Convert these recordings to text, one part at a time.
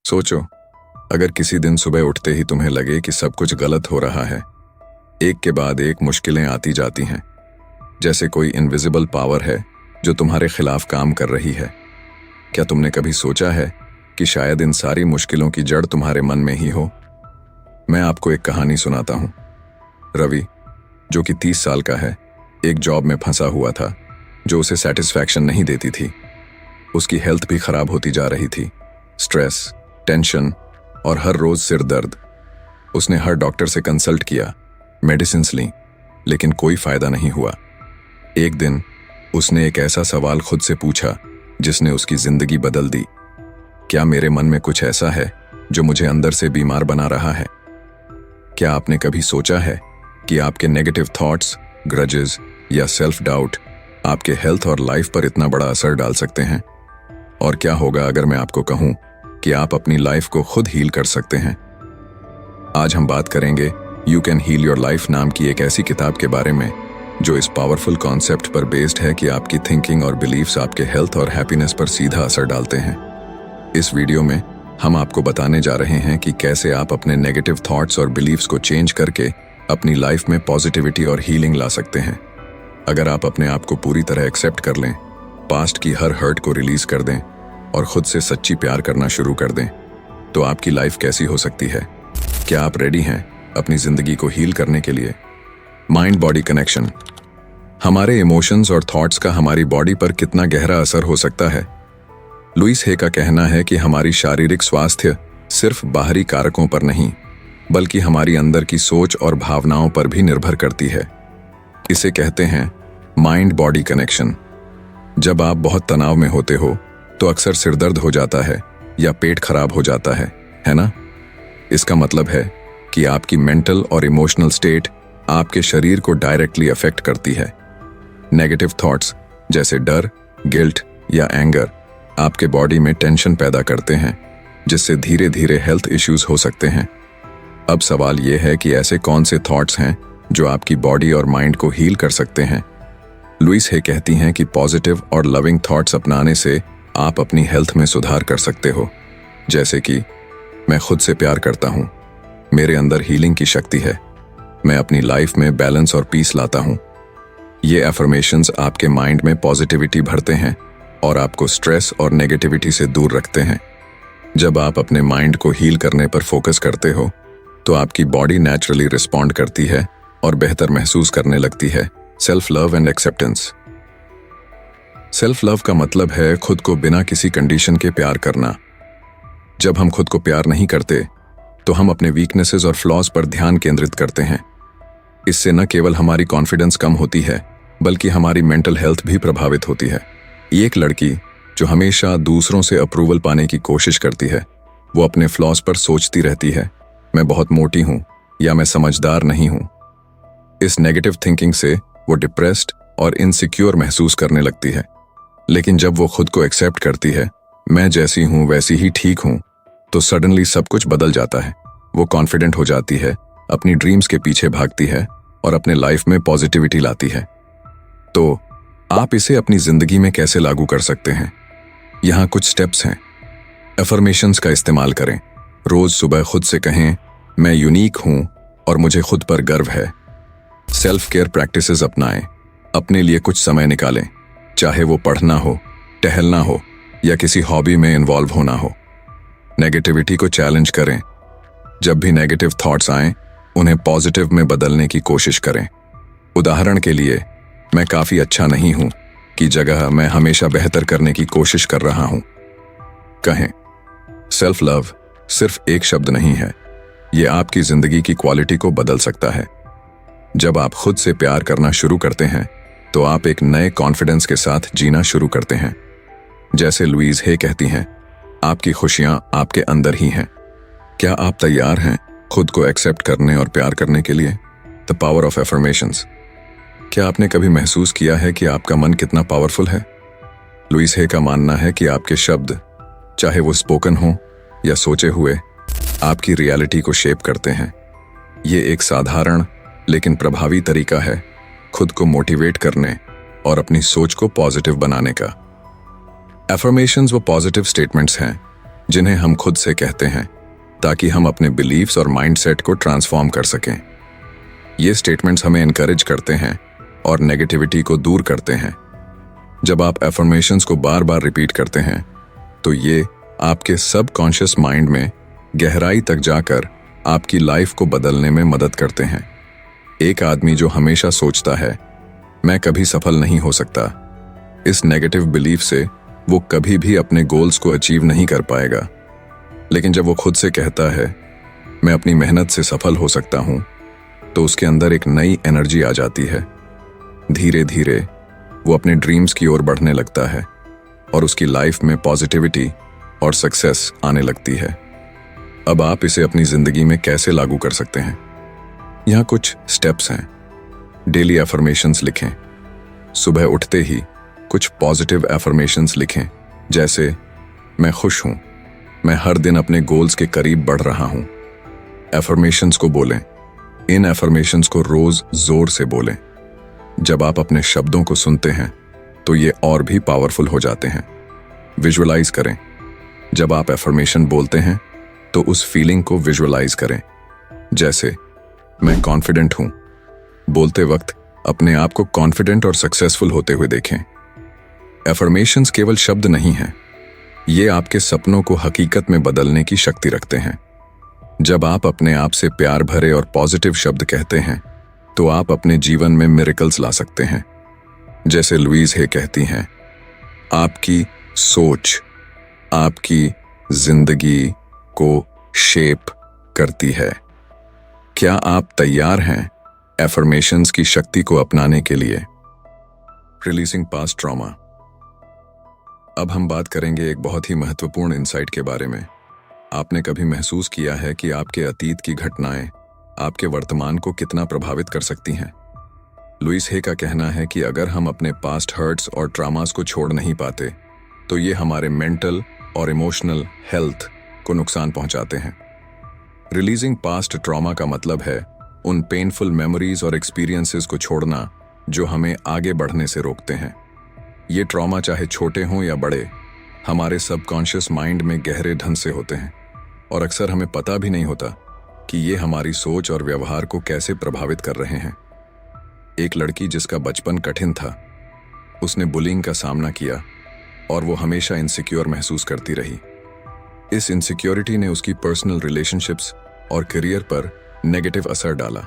सोचो, अगर किसी दिन सुबह उठते ही तुम्हें लगे कि सब कुछ गलत हो रहा है, एक के बाद एक मुश्किलें आती जाती हैं, जैसे कोई इनविजिबल पावर है जो तुम्हारे खिलाफ काम कर रही है। क्या तुमने कभी सोचा है कि शायद इन सारी मुश्किलों की जड़ तुम्हारे मन में ही हो? मैं आपको एक कहानी सुनाता हूँ। रवि, जो कि 30 साल का है, एक जॉब में फंसा हुआ था जो उसे सेटिस्फैक्शन नहीं देती थी। उसकी हेल्थ भी खराब होती जा रही थी। स्ट्रेस, टेंशन और हर रोज सिर दर्द। उसने हर डॉक्टर से कंसल्ट किया, मेडिसिन्स ली, लेकिन कोई फायदा नहीं हुआ। एक दिन उसने एक ऐसा सवाल खुद से पूछा जिसने उसकी जिंदगी बदल दी। क्या मेरे मन में कुछ ऐसा है जो मुझे अंदर से बीमार बना रहा है? क्या आपने कभी सोचा है कि आपके नेगेटिव थॉट्स, ग्रजेस या सेल्फ डाउट आपके हेल्थ और लाइफ पर इतना बड़ा असर डाल सकते हैं? और क्या होगा अगर मैं आपको कहूं कि आप अपनी लाइफ को खुद हील कर सकते हैं? आज हम बात करेंगे you can heal your life नाम की एक ऐसी किताब के बारे में जो इस पावरफुल कॉन्सेप्ट पर बेस्ड है कि आपकी थिंकिंग और बिलीफ्स आपके हेल्थ और हैप्पीनेस पर सीधा असर डालते हैं। इस वीडियो में हम आपको बताने जा रहे हैं कि कैसे आप अपने नेगेटिव थॉट्स और बिलीफ्स को चेंज करके अपनी लाइफ में पॉजिटिविटी और हीलिंग ला सकते हैं। अगर आप अपने आप को पूरी तरह एक्सेप्ट कर लें, पास्ट की हर हर्ट को रिलीज कर दें और खुद से सच्ची प्यार करना शुरू कर दें, तो आपकी लाइफ कैसी हो सकती है? क्या आप रेडी हैं अपनी जिंदगी को हील करने के लिए? Mind body connection. हमारे इमोशंस और थॉट्स का हमारी बॉडी पर कितना गहरा असर हो सकता है? लुइस हे का कहना है कि हमारी शारीरिक स्वास्थ्य सिर्फ बाहरी कारकों पर नहीं, बल्कि हमारी अंदर की सोच और भावनाओं पर भी निर्भर करती है। इसे कहते हैं माइंड बॉडी कनेक्शन। जब आप बहुत तनाव में होते हो तो अक्सर सिरदर्द हो जाता है या पेट खराब हो जाता है ना? इसका मतलब है कि आपकी मेंटल और इमोशनल स्टेट आपके शरीर को डायरेक्टली अफेक्ट करती है। नेगेटिव थॉट्स जैसे डर, गिल्ट या एंगर आपके बॉडी में टेंशन पैदा करते हैं, जिससे धीरे धीरे हेल्थ इश्यूज हो सकते हैं। अब सवाल यह है कि ऐसे कौन से थॉट्स हैं जो आपकी बॉडी और माइंड को हील कर सकते हैं? लुइस हे कहती हैं कि पॉजिटिव और लविंग थॉट्स अपनाने से आप अपनी हेल्थ में सुधार कर सकते हो। जैसे कि मैं खुद से प्यार करता हूं, मेरे अंदर हीलिंग की शक्ति है, मैं अपनी लाइफ में बैलेंस और पीस लाता हूं। ये एफर्मेशंस आपके माइंड में पॉजिटिविटी भरते हैं और आपको स्ट्रेस और नेगेटिविटी से दूर रखते हैं। जब आप अपने माइंड को हील करने पर फोकस करते हो तो आपकी बॉडी नेचुरली रिस्पॉन्ड करती है और बेहतर महसूस करने लगती है। Self love and acceptance. Self love का मतलब है खुद को बिना किसी कंडीशन के प्यार करना। जब हम खुद को प्यार नहीं करते तो हम अपने वीकनेसेस और फ्लॉज पर ध्यान केंद्रित करते हैं। इससे न केवल हमारी कॉन्फिडेंस कम होती है, बल्कि हमारी मेंटल हेल्थ भी प्रभावित होती है। एक लड़की जो हमेशा दूसरों से अप्रूवल पाने की कोशिश करती है, वो अपने फ्लॉज पर सोचती रहती है, मैं बहुत मोटी हूं या मैं समझदार नहीं हूं। इस नेगेटिव थिंकिंग से वो डिप्रेस्ड और इनसिक्योर महसूस करने लगती है। लेकिन जब वो खुद को एक्सेप्ट करती है, मैं जैसी हूं वैसी ही ठीक हूं, तो सडनली सब कुछ बदल जाता है। वो कॉन्फिडेंट हो जाती है, अपनी ड्रीम्स के पीछे भागती है और अपने लाइफ में पॉजिटिविटी लाती है। तो आप इसे अपनी जिंदगी में कैसे लागू कर सकते हैं? यहाँ कुछ स्टेप्स हैं। एफर्मेशंस का इस्तेमाल करें। रोज सुबह खुद से कहें, मैं यूनिक हूं और मुझे खुद पर गर्व है। सेल्फ केयर प्रैक्टिसेस अपनाएं। अपने लिए कुछ समय निकालें, चाहे वो पढ़ना हो, टहलना हो या किसी हॉबी में इन्वॉल्व होना हो। नेगेटिविटी को चैलेंज करें। जब भी नेगेटिव थॉट्स आएं, उन्हें पॉजिटिव में बदलने की कोशिश करें। उदाहरण के लिए, मैं काफी अच्छा नहीं हूं की जगह मैं हमेशा बेहतर करने की कोशिश कर रहा हूं कहें। सेल्फ लव सिर्फ एक शब्द नहीं है, यह आपकी जिंदगी की क्वालिटी को बदल सकता है। जब आप खुद से प्यार करना शुरू करते हैं तो आप एक नए कॉन्फिडेंस के साथ जीना शुरू करते हैं। जैसे लुइस हे कहती हैं, आपकी खुशियां आपके अंदर ही हैं। क्या आप तैयार हैं खुद को एक्सेप्ट करने और प्यार करने के लिए? The power of affirmations. क्या आपने कभी महसूस किया है कि आपका मन कितना पावरफुल है? लुइस हे का मानना है कि आपके शब्द, चाहे वो स्पोकन हो या सोचे हुए, आपकी रियलिटी को शेप करते हैं। ये एक साधारण लेकिन प्रभावी तरीका है खुद को मोटिवेट करने और अपनी सोच को पॉजिटिव बनाने का। एफर्मेशंस वो पॉजिटिव स्टेटमेंट्स हैं जिन्हें हम खुद से कहते हैं ताकि हम अपने बिलीव्स और माइंडसेट को ट्रांसफॉर्म कर सकें। ये स्टेटमेंट्स हमें एनकरेज करते हैं और नेगेटिविटी को दूर करते हैं। जब आप एफर्मेशंस को बार बार रिपीट करते हैं तो ये आपके सबकॉन्शियस माइंड में गहराई तक जाकर आपकी लाइफ को बदलने में मदद करते हैं। एक आदमी जो हमेशा सोचता है मैं कभी सफल नहीं हो सकता, इस नेगेटिव बिलीफ से वो कभी भी अपने गोल्स को अचीव नहीं कर पाएगा। लेकिन जब वो खुद से कहता है मैं अपनी मेहनत से सफल हो सकता हूं, तो उसके अंदर एक नई एनर्जी आ जाती है। धीरे धीरे वो अपने ड्रीम्स की ओर बढ़ने लगता है और उसकी लाइफ में पॉजिटिविटी और सक्सेस आने लगती है। अब आप इसे अपनी जिंदगी में कैसे लागू कर सकते हैं? यहाँ कुछ स्टेप्स हैं। डेली एफर्मेशंस लिखें। सुबह उठते ही कुछ पॉजिटिव एफर्मेशंस लिखें, जैसे मैं खुश हूं, मैं हर दिन अपने गोल्स के करीब बढ़ रहा हूं। एफर्मेशंस को बोलें। इन एफर्मेशंस को रोज जोर से बोलें। जब आप अपने शब्दों को सुनते हैं तो ये और भी पावरफुल हो जाते हैं। विजुअलाइज करें। जब आप एफर्मेशन बोलते हैं तो उस फीलिंग को विजुअलाइज करें, जैसे मैं कॉन्फिडेंट हूं। बोलते वक्त अपने आप को कॉन्फिडेंट और सक्सेसफुल होते हुए देखें। एफर्मेशंस केवल शब्द नहीं हैं, ये आपके सपनों को हकीकत में बदलने की शक्ति रखते हैं। जब आप अपने आप से प्यार भरे और पॉजिटिव शब्द कहते हैं तो आप अपने जीवन में मिरेकल्स ला सकते हैं। जैसे लुईस हे कहती हैं, आपकी सोच आपकी जिंदगी को शेप करती है। क्या आप तैयार हैं एफर्मेशंस की शक्ति को अपनाने के लिए? Releasing past trauma. अब हम बात करेंगे एक बहुत ही महत्वपूर्ण इंसाइट के बारे में। आपने कभी महसूस किया है कि आपके अतीत की घटनाएं आपके वर्तमान को कितना प्रभावित कर सकती हैं? लुईस हे का कहना है कि अगर हम अपने पास्ट हर्ट्स और ट्रामास को छोड़ नहीं पाते तो ये हमारे मेंटल और इमोशनल हेल्थ को नुकसान पहुंचाते हैं। रिलीजिंग पास्ट ट्रॉमा का मतलब है उन पेनफुल मेमोरीज और एक्सपीरियंसेस को छोड़ना जो हमें आगे बढ़ने से रोकते हैं। ये ट्रॉमा चाहे छोटे हों या बड़े, हमारे सबकॉन्शियस माइंड में गहरे ढंग से होते हैं और अक्सर हमें पता भी नहीं होता कि ये हमारी सोच और व्यवहार को कैसे प्रभावित कर रहे हैं। एक लड़की जिसका बचपन कठिन था, उसने बुलिंग का सामना किया और वो हमेशा इनसिक्योर महसूस करती रही। इस इनसिक्योरिटी ने उसकी पर्सनल रिलेशनशिप्स और करियर पर नेगेटिव असर डाला।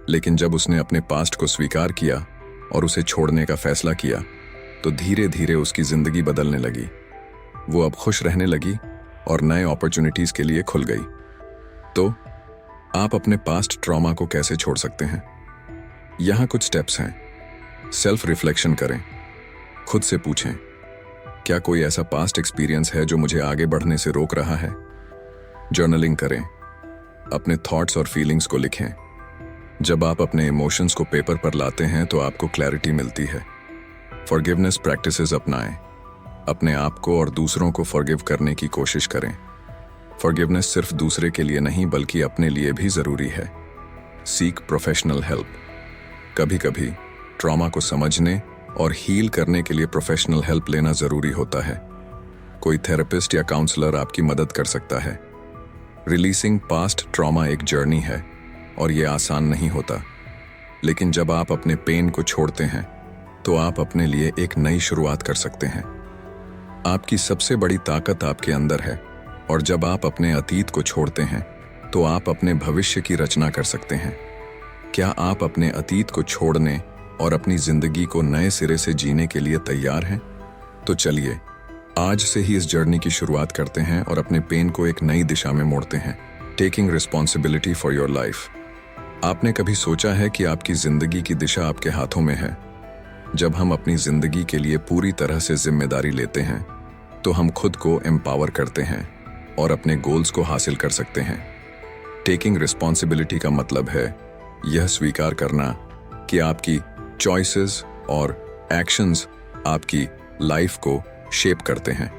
लेकिन जब उसने अपने पास्ट को स्वीकार किया और उसे छोड़ने का फैसला किया तो धीरे धीरे उसकी जिंदगी बदलने लगी। वो अब खुश रहने लगी और नए अपॉर्चुनिटीज के लिए खुल गई। तो आप अपने पास्ट ट्रॉमा को कैसे छोड़ सकते हैं? यहाँ कुछ स्टेप्स हैं। सेल्फ रिफ्लेक्शन करें। खुद से पूछें, क्या कोई ऐसा पास्ट एक्सपीरियंस है जो मुझे आगे बढ़ने से रोक रहा है? जर्नलिंग करें। अपने थॉट्स और फीलिंग्स को लिखें। जब आप अपने इमोशंस को पेपर पर लाते हैं तो आपको क्लैरिटी मिलती है। फॉरगिवनेस प्रैक्टिसेस अपनाएं। अपने आप को और दूसरों को फॉरगिव करने की कोशिश करें। फॉरगिवनेस सिर्फ दूसरे के लिए नहीं बल्कि अपने लिए भी जरूरी है। Seek professional help. कभी कभी ट्रॉमा को समझने और हील करने के लिए प्रोफेशनल हेल्प लेना जरूरी होता है। कोई थेरेपिस्ट या काउंसलर आपकी मदद कर सकता है। रिलीजिंग पास्ट ट्रॉमा एक जर्नी है और ये आसान नहीं होता, लेकिन जब आप अपने पेन को छोड़ते हैं तो आप अपने लिए एक नई शुरुआत कर सकते हैं। आपकी सबसे बड़ी ताकत आपके अंदर है और जब आप अपने अतीत को छोड़ते हैं तो आप अपने भविष्य की रचना कर सकते हैं। क्या आप अपने अतीत को छोड़ने और अपनी जिंदगी को नए सिरे से जीने के लिए तैयार हैं? तो चलिए आज से ही इस जर्नी की शुरुआत करते हैं और अपने पेन को एक नई दिशा में मोड़ते हैं। Taking responsibility for your life. आपने कभी सोचा है कि आपकी जिंदगी की दिशा आपके हाथों में है? जब हम अपनी जिंदगी के लिए पूरी तरह से जिम्मेदारी लेते हैं तो हम खुद को एम्पावर करते हैं और अपने गोल्स को हासिल कर सकते हैं। टेकिंग रिस्पॉन्सिबिलिटी का मतलब है यह स्वीकार करना कि आपकी चॉइसेस और एक्शंस आपकी लाइफ को शेप करते हैं।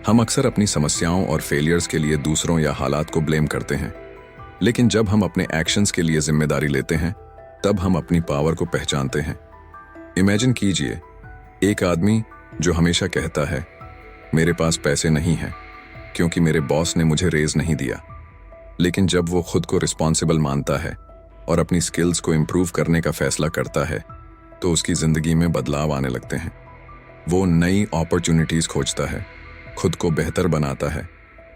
हम अक्सर अपनी समस्याओं और फेलियर्स के लिए दूसरों या हालात को ब्लेम करते हैं, लेकिन जब हम अपने एक्शंस के लिए जिम्मेदारी लेते हैं तब हम अपनी पावर को पहचानते हैं। इमेजिन कीजिए एक आदमी जो हमेशा कहता है मेरे पास पैसे नहीं हैं क्योंकि मेरे बॉस ने मुझे रेज नहीं दिया। लेकिन जब वो खुद को रिस्पॉन्सिबल मानता है और अपनी स्किल्स को इम्प्रूव करने का फैसला करता है तो उसकी ज़िंदगी में बदलाव आने लगते हैं। वो नई अपॉर्चुनिटीज़ खोजता है, खुद को बेहतर बनाता है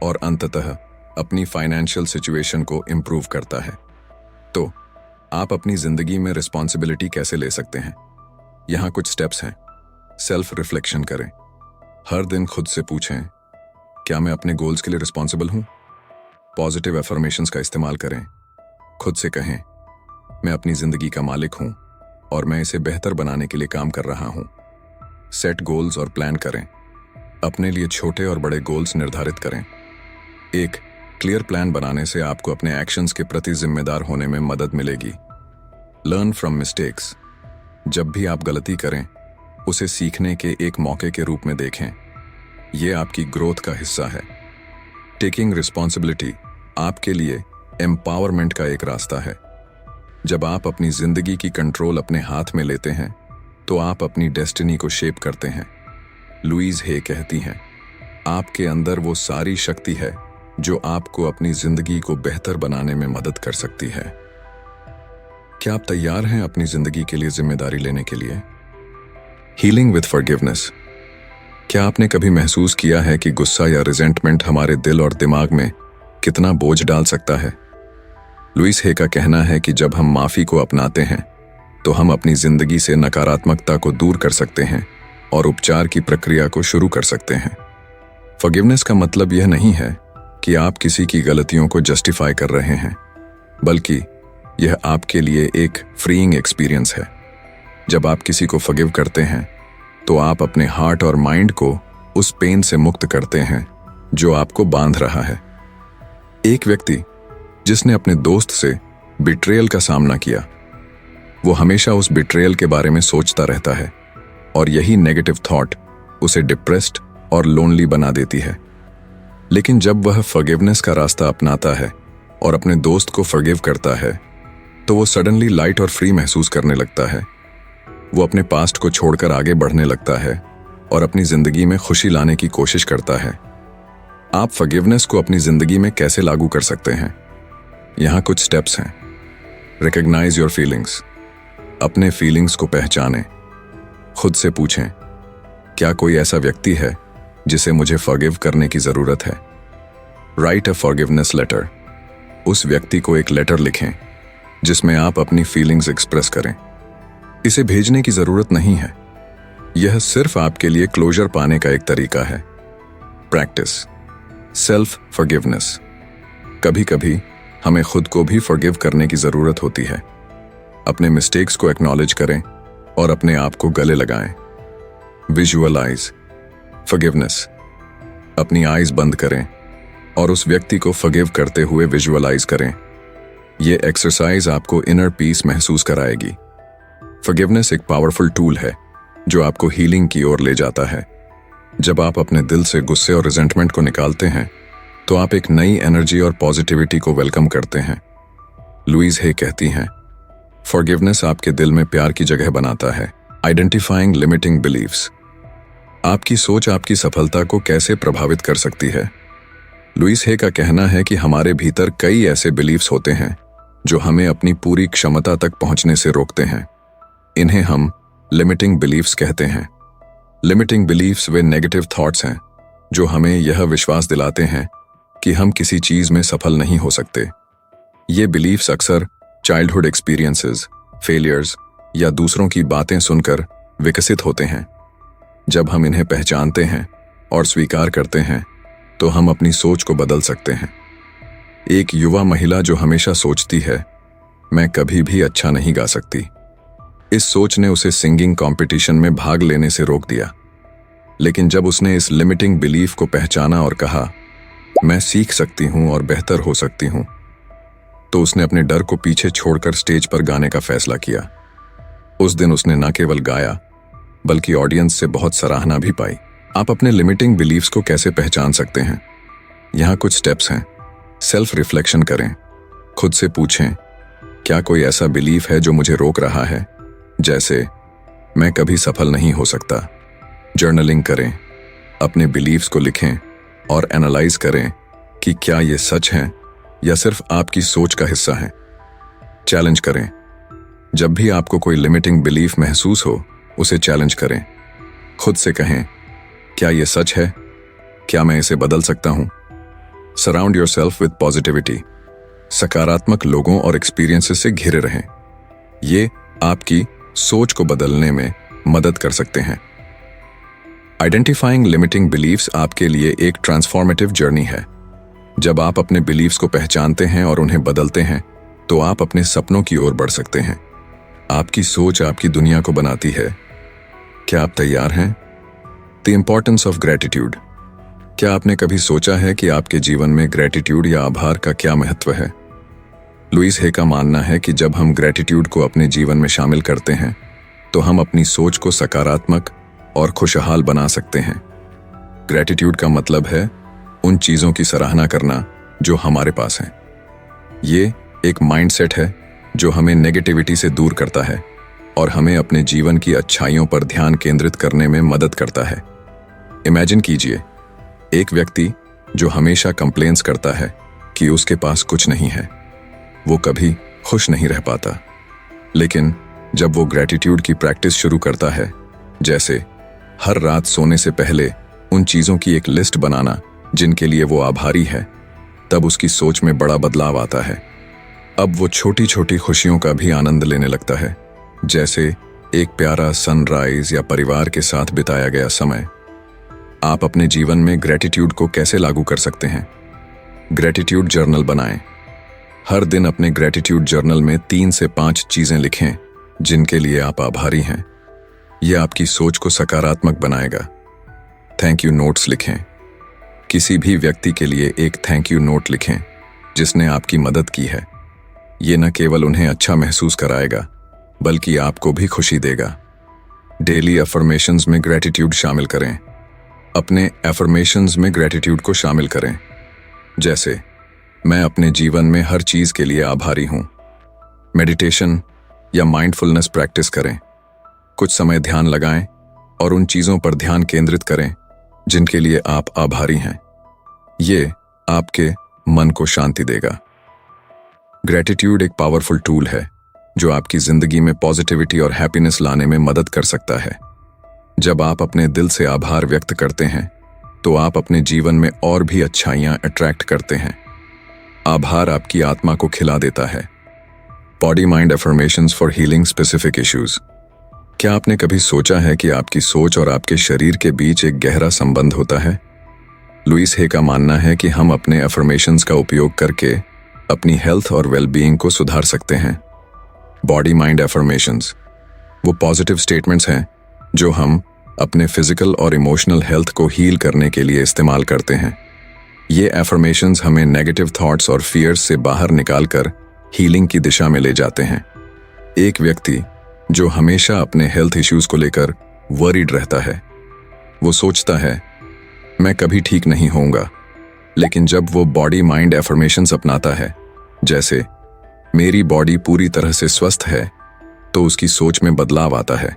और अंततः अपनी फाइनेंशियल सिचुएशन को इम्प्रूव करता है। तो आप अपनी ज़िंदगी में रिस्पॉन्सिबिलिटी कैसे ले सकते हैं? यहाँ कुछ स्टेप्स हैं। सेल्फ रिफ्लेक्शन करें। हर दिन खुद से पूछें, क्या मैं अपने गोल्स के लिए रिस्पॉन्सिबल हूँ? पॉजिटिव एफर्मेशंस का इस्तेमाल करें। खुद से कहें, मैं अपनी ज़िंदगी का मालिक हूँ और मैं इसे बेहतर बनाने के लिए काम कर रहा हूँ। सेट गोल्स और प्लान करें। अपने लिए छोटे और बड़े गोल्स निर्धारित करें। एक क्लियर प्लान बनाने से आपको अपने एक्शंस के प्रति जिम्मेदार होने में मदद मिलेगी। Learn from mistakes. जब भी आप गलती करें, उसे सीखने के एक मौके के रूप में देखें। यह आपकी ग्रोथ का हिस्सा है। टेकिंग रिस्पॉन्सिबिलिटी आपके लिए एम्पावरमेंट का एक रास्ता है। जब आप अपनी जिंदगी की कंट्रोल अपने हाथ में लेते हैं तो आप अपनी डेस्टिनी को शेप करते हैं। लुईज हे कहती हैं, आपके अंदर वो सारी शक्ति है जो आपको अपनी जिंदगी को बेहतर बनाने में मदद कर सकती है। क्या आप तैयार हैं अपनी जिंदगी के लिए जिम्मेदारी लेने के लिए? Healing with forgiveness. क्या आपने कभी महसूस किया है कि गुस्सा या रिजेंटमेंट हमारे दिल और दिमाग में कितना बोझ डाल सकता है? लुईस हे का कहना है कि जब हम माफी को अपनाते हैं तो हम अपनी जिंदगी से नकारात्मकता को दूर कर सकते हैं और उपचार की प्रक्रिया को शुरू कर सकते हैं। फॉरगिवनेस का मतलब यह नहीं है कि आप किसी की गलतियों को जस्टिफाई कर रहे हैं, बल्कि यह आपके लिए एक फ्रीइंग एक्सपीरियंस है। जब आप किसी को फॉरगिव करते हैं तो आप अपने हार्ट और माइंड को उस पेन से मुक्त करते हैं जो आपको बांध रहा है। एक व्यक्ति जिसने अपने दोस्त से बिट्रेयल का सामना किया, वो हमेशा उस बिट्रेयल के बारे में सोचता रहता है और यही नेगेटिव थॉट उसे डिप्रेस्ड और लोनली बना देती है। लेकिन जब वह फॉरगिवनेस का रास्ता अपनाता है और अपने दोस्त को फॉरगिव करता है तो वो सडनली लाइट और फ्री महसूस करने लगता है। वो अपने पास्ट को छोड़कर आगे बढ़ने लगता है और अपनी जिंदगी में खुशी लाने की कोशिश करता है। आप फॉरगिवनेस को अपनी जिंदगी में कैसे लागू कर सकते हैं? यहाँ कुछ स्टेप्स हैं। Recognise your feelings. अपने फीलिंग्स को पहचानें। खुद से पूछें, क्या कोई ऐसा व्यक्ति है जिसे मुझे फॉरगिव करने की जरूरत है? राइट अ फॉरगिवनेस लेटर। उस व्यक्ति को एक लेटर लिखें जिसमें आप अपनी फीलिंग्स एक्सप्रेस करें। इसे भेजने की जरूरत नहीं है, यह सिर्फ आपके लिए क्लोजर पाने का एक तरीका है। Practice self forgiveness. कभी कभी हमें खुद को भी फॉरगिव करने की जरूरत होती है। अपने मिस्टेक्स को एक्नॉलेज करें और अपने आप को गले लगाएं। Visualise forgiveness. अपनी आईज बंद करें और उस व्यक्ति को फॉरगिव करते हुए विजुअलाइज करें। यह एक्सरसाइज आपको इनर पीस महसूस कराएगी। फॉरगिवनेस एक पावरफुल टूल है जो आपको हीलिंग की ओर ले जाता है। जब आप अपने दिल से गुस्से और रिजेंटमेंट को निकालते हैं तो आप एक नई एनर्जी और पॉजिटिविटी को वेलकम करते हैं। लुईज हे कहती हैं, फॉरगिवनेस आपके दिल में प्यार की जगह बनाता है। Identifying limiting beliefs. आपकी सोच आपकी सफलता को कैसे प्रभावित कर सकती है? लुईस हे का कहना है कि हमारे भीतर कई ऐसे बिलीव्स होते हैं जो हमें अपनी पूरी क्षमता तक पहुंचने से रोकते हैं। इन्हें हम लिमिटिंग बिलीव्स कहते हैं। लिमिटिंग बिलीव्स वे नेगेटिव थॉट्स हैं जो हमें यह विश्वास दिलाते हैं कि हम किसी चीज में सफल नहीं हो सकते। ये बिलीव्स अक्सर चाइल्डहुड एक्सपीरियंसेस, फेलियर्स या दूसरों की बातें सुनकर विकसित होते हैं। जब हम इन्हें पहचानते हैं और स्वीकार करते हैं तो हम अपनी सोच को बदल सकते हैं। एक युवा महिला जो हमेशा सोचती है, मैं कभी भी अच्छा नहीं गा सकती, इस सोच ने उसे सिंगिंग कंपटीशन में भाग लेने से रोक दिया। लेकिन जब उसने इस लिमिटिंग बिलीफ को पहचाना और कहा, मैं सीख सकती हूं और बेहतर हो सकती हूं, तो उसने अपने डर को पीछे छोड़कर स्टेज पर गाने का फैसला किया। उस दिन उसने न केवल गाया बल्कि ऑडियंस से बहुत सराहना भी पाई। आप अपने लिमिटिंग बिलीव्स को कैसे पहचान सकते हैं? यहाँ कुछ स्टेप्स हैं। सेल्फ रिफ्लेक्शन करें। खुद से पूछें, क्या कोई ऐसा बिलीफ है जो मुझे रोक रहा है, जैसे मैं कभी सफल नहीं हो सकता। जर्नलिंग करें। अपने बिलीव्स को लिखें और एनालाइज करें कि क्या ये सच है या सिर्फ आपकी सोच का हिस्सा है। चैलेंज करें। जब भी आपको कोई लिमिटिंग बिलीफ महसूस हो, उसे चैलेंज करें। खुद से कहें, क्या ये सच है? क्या मैं इसे बदल सकता हूं? Surround yourself with positivity. सकारात्मक लोगों और एक्सपीरियंसेस से घिरे रहें। ये आपकी सोच को बदलने में मदद कर सकते हैं। आइडेंटिफाइंग लिमिटिंग बिलीफ्स आपके लिए एक ट्रांसफॉर्मेटिव जर्नी है। जब आप अपने बिलीफ्स को पहचानते हैं और उन्हें बदलते हैं, तो आप अपने सपनों की ओर बढ़ सकते हैं। आपकी सोच आपकी दुनिया को बनाती है। क्या आप तैयार हैं? The importance of gratitude. क्या आपने कभी सोचा है कि आपके जीवन में ग्रेटिट्यूड या आभार का क्या महत्व है? लुइस हे का मानना है कि जब हम ग्रेटिट्यूड को अपने जीवन में शामिल करते हैं, तो हम अपनी सोच को सकारात्मक और खुशहाल बना सकते हैं। ग्रेटिट्यूड का मतलब है उन चीज़ों की सराहना करना जो हमारे पास हैं। ये एक माइंडसेट है जो हमें नेगेटिविटी से दूर करता है और हमें अपने जीवन की अच्छाइयों पर ध्यान केंद्रित करने में मदद करता है। इमेजिन कीजिए, एक व्यक्ति जो हमेशा कंप्लेंट्स करता है कि उसके पास कुछ नहीं है, वो कभी खुश नहीं रह पाता। लेकिन जब वो ग्रेटिट्यूड की प्रैक्टिस शुरू करता है, जैसे हर रात सोने से पहले उन चीज़ों की एक लिस्ट बनाना जिनके लिए वो आभारी है, तब उसकी सोच में बड़ा बदलाव आता है। अब वो छोटी छोटी खुशियों का भी आनंद लेने लगता है, जैसे एक प्यारा सनराइज या परिवार के साथ बिताया गया समय। आप अपने जीवन में ग्रेटिट्यूड को कैसे लागू कर सकते हैं? ग्रेटिट्यूड जर्नल बनाएं। हर दिन अपने ग्रेटिट्यूड जर्नल में 3 से 5 चीजें लिखें जिनके लिए आप आभारी हैं। यह आपकी सोच को सकारात्मक बनाएगा। थैंक यू नोट्स लिखें। किसी भी व्यक्ति के लिए एक थैंक यू नोट लिखें जिसने आपकी मदद की है। ये न केवल उन्हें अच्छा महसूस कराएगा, बल्कि आपको भी खुशी देगा। डेली अफर्मेशंस में ग्रेटिट्यूड शामिल करें। अपने अफर्मेशंस में ग्रेटिट्यूड को शामिल करें, जैसे मैं अपने जीवन में हर चीज के लिए आभारी हूं। मेडिटेशन या माइंडफुलनेस प्रैक्टिस करें। कुछ समय ध्यान लगाएं और उन चीजों पर ध्यान केंद्रित करें जिनके लिए आप आभारी हैं। ये आपके मन को शांति देगा। ग्रेटिट्यूड एक पावरफुल टूल है जो आपकी जिंदगी में पॉजिटिविटी और हैप्पीनेस लाने में मदद कर सकता है। जब आप अपने दिल से आभार व्यक्त करते हैं, तो आप अपने जीवन में और भी अच्छाइयां अट्रैक्ट करते हैं। आभार आपकी आत्मा को खिला देता है। Body mind affirmations for healing specific issues. क्या आपने कभी सोचा है कि आपकी सोच और आपके शरीर के बीच एक गहरा संबंध होता है? लुइस हे का मानना है कि हम अपने अफर्मेशंस का उपयोग करके अपनी हेल्थ और वेलबीइंग को सुधार सकते हैं। बॉडी माइंड अफर्मेशंस वो पॉजिटिव स्टेटमेंट्स हैं जो हम अपने फिजिकल और इमोशनल हेल्थ को हील करने के लिए इस्तेमाल करते हैं। ये अफर्मेशंस हमें नेगेटिव थॉट्स और फियर्स से बाहर निकालकर हीलिंग की दिशा में ले जाते हैं। एक व्यक्ति जो हमेशा अपने हेल्थ इश्यूज को लेकर वरीड रहता है, वो सोचता है मैं कभी ठीक नहीं होऊंगा। लेकिन जब वो बॉडी माइंड अफर्मेशंस अपनाता है, जैसे मेरी बॉडी पूरी तरह से स्वस्थ है, तो उसकी सोच में बदलाव आता है।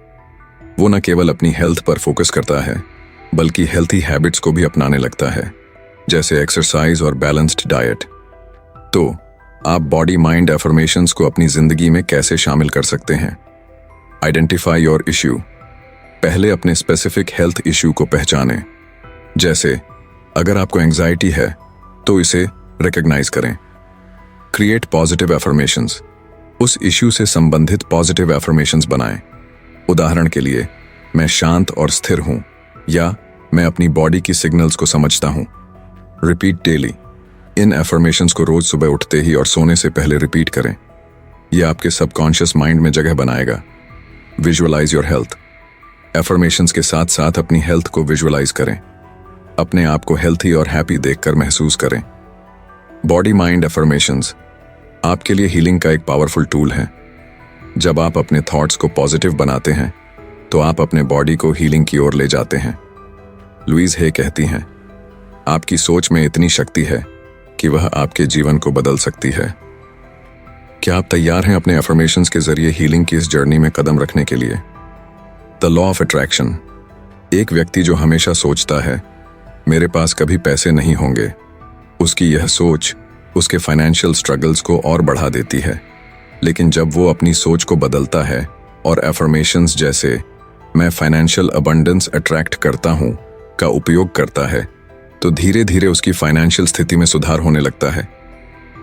वो न केवल अपनी हेल्थ पर फोकस करता है, बल्कि हेल्थी हैबिट्स को भी अपनाने लगता है, जैसे एक्सरसाइज और बैलेंस्ड डाइट। तो आप बॉडी माइंड अफर्मेशंस को अपनी जिंदगी में कैसे शामिल कर सकते हैं? Identify your issue. पहले अपने स्पेसिफिक हेल्थ इश्यू को पहचानें। जैसे अगर आपको एंजाइटी है, तो इसे रिकॉग्नाइज करें। Create positive affirmations. उस इश्यू से संबंधित पॉजिटिव अफर्मेशंस बनाएं। उदाहरण के लिए, मैं शांत और स्थिर हूं, या मैं अपनी बॉडी की सिग्नल्स को समझता हूं। Repeat daily. इन अफर्मेशंस को रोज सुबह उठते ही और सोने से पहले रिपीट करें। यह आपके सबकॉन्शियस माइंड में जगह बनाएगा। Visualise your health. अफर्मेशंस के साथ साथ अपनी हेल्थ को विजुअलाइज करें। अपने आप को हेल्थी और हैप्पी देखकर महसूस करें। बॉडी माइंड अफर्मेशंस आपके लिए हीलिंग का एक पावरफुल टूल है। जब आप अपने थॉट्स को पॉजिटिव बनाते हैं, तो आप अपने बॉडी को हीलिंग की ओर ले जाते हैं। लुइस हे कहती हैं, आपकी सोच में इतनी शक्ति है कि वह आपके जीवन को बदल सकती है। क्या आप तैयार हैं अपने अफर्मेशंस के जरिए हीलिंग की इस जर्नी में कदम रखने के लिए? The law of attraction. एक व्यक्ति जो हमेशा सोचता है मेरे पास कभी पैसे नहीं होंगे। उसकी यह सोच उसके फाइनेंशियल स्ट्रगल्स को और बढ़ा देती है। लेकिन जब वो अपनी सोच को बदलता है और एफर्मेशंस जैसे मैं फाइनेंशियल अबंडेंस अट्रैक्ट करता हूँ का उपयोग करता है, तो धीरे धीरे उसकी फाइनेंशियल स्थिति में सुधार होने लगता है।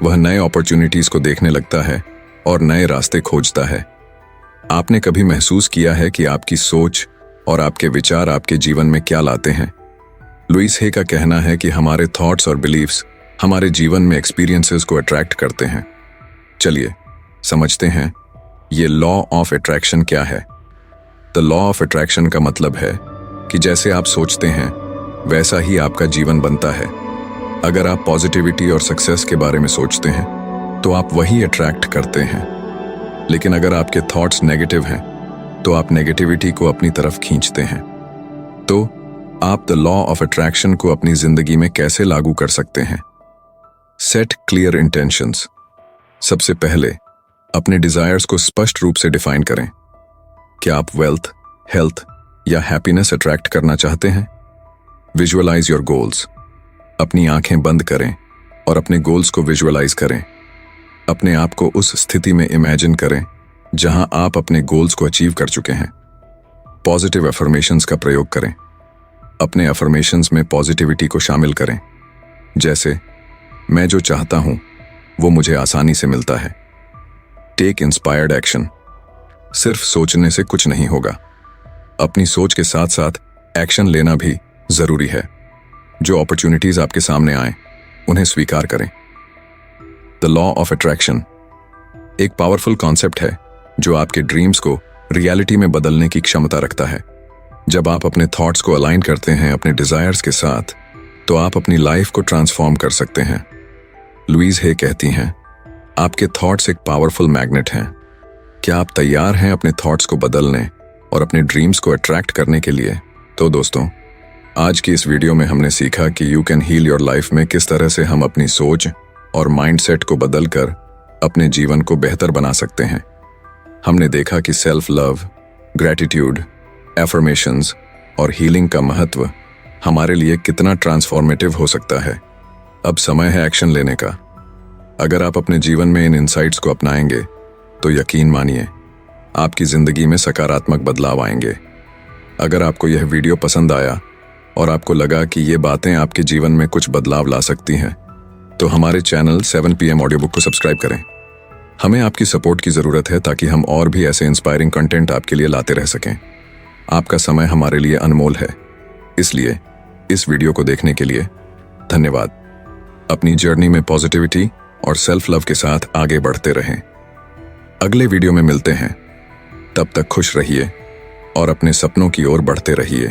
वह नए अपॉर्चुनिटीज को देखने लगता है और नए रास्ते खोजता है। आपने कभी महसूस किया है कि आपकी सोच और आपके विचार आपके जीवन में क्या लाते हैं? लुइस हे का कहना है कि हमारे थॉट्स और बिलीव्स हमारे जीवन में एक्सपीरियंसेस को अट्रैक्ट करते हैं। चलिए समझते हैं ये लॉ ऑफ अट्रैक्शन क्या है। द लॉ ऑफ अट्रैक्शन का मतलब है कि जैसे आप सोचते हैं वैसा ही आपका जीवन बनता है। अगर आप पॉजिटिविटी और सक्सेस के बारे में सोचते हैं तो आप वही अट्रैक्ट करते हैं। लेकिन अगर आपके थॉट्स नेगेटिव हैं तो आप नेगेटिविटी को अपनी तरफ खींचते हैं। तो आप द लॉ ऑफ अट्रैक्शन को अपनी जिंदगी में कैसे लागू कर सकते हैं? Set clear intentions. सबसे पहले अपने डिजायर्स को स्पष्ट रूप से डिफाइन करें। क्या आप वेल्थ, हेल्थ या हैप्पीनेस अट्रैक्ट करना चाहते हैं? Visualise your goals. अपनी आंखें बंद करें और अपने गोल्स को विजुअलाइज करें। अपने आप को उस स्थिति में इमेजिन करें जहां आप अपने गोल्स को अचीव कर चुके हैं। पॉजिटिव अफर्मेशंस का प्रयोग करें। अपने अफर्मेशंस में पॉजिटिविटी को शामिल करें, जैसे मैं जो चाहता हूं वो मुझे आसानी से मिलता है। Take inspired action. सिर्फ सोचने से कुछ नहीं होगा, अपनी सोच के साथ साथ एक्शन लेना भी जरूरी है। जो अपॉर्चुनिटीज आपके सामने आए उन्हें स्वीकार करें। द लॉ ऑफ अट्रैक्शन एक पावरफुल कॉन्सेप्ट है जो आपके ड्रीम्स को रियलिटी में बदलने की क्षमता रखता है। जब आप अपने थॉट्स को अलाइन करते हैं अपने डिजायर्स के साथ, तो आप अपनी लाइफ को ट्रांसफॉर्म कर सकते हैं। लुइस हे कहती हैं, आपके थॉट्स एक पावरफुल मैग्नेट हैं। क्या आप तैयार हैं अपने थॉट्स को बदलने और अपने ड्रीम्स को अट्रैक्ट करने के लिए? तो दोस्तों, आज की इस वीडियो में हमने सीखा कि you can heal your life में किस तरह से हम अपनी सोच और माइंडसेट को बदलकर अपने जीवन को बेहतर बना सकते हैं। हमने देखा कि सेल्फ लव, ग्रैटिट्यूड, एफर्मेशंस और हीलिंग का महत्व हमारे लिए कितना ट्रांसफॉर्मेटिव हो सकता है। अब समय है एक्शन लेने का। अगर आप अपने जीवन में इन इनसाइट्स को अपनाएंगे तो यकीन मानिए आपकी जिंदगी में सकारात्मक बदलाव आएंगे। अगर आपको यह वीडियो पसंद आया और आपको लगा कि ये बातें आपके जीवन में कुछ बदलाव ला सकती हैं, तो हमारे चैनल 7 PM ऑडियो बुक को सब्सक्राइब करें। हमें आपकी सपोर्ट की ज़रूरत है ताकि हम और भी ऐसे इंस्पायरिंग कंटेंट आपके लिए लाते रह सकें। आपका समय हमारे लिए अनमोल है, इसलिए इस वीडियो को देखने के लिए धन्यवाद। अपनी जर्नी में पॉजिटिविटी और सेल्फ लव के साथ आगे बढ़ते रहें। अगले वीडियो में मिलते हैं, तब तक खुश रहिए और अपने सपनों की ओर बढ़ते रहिए।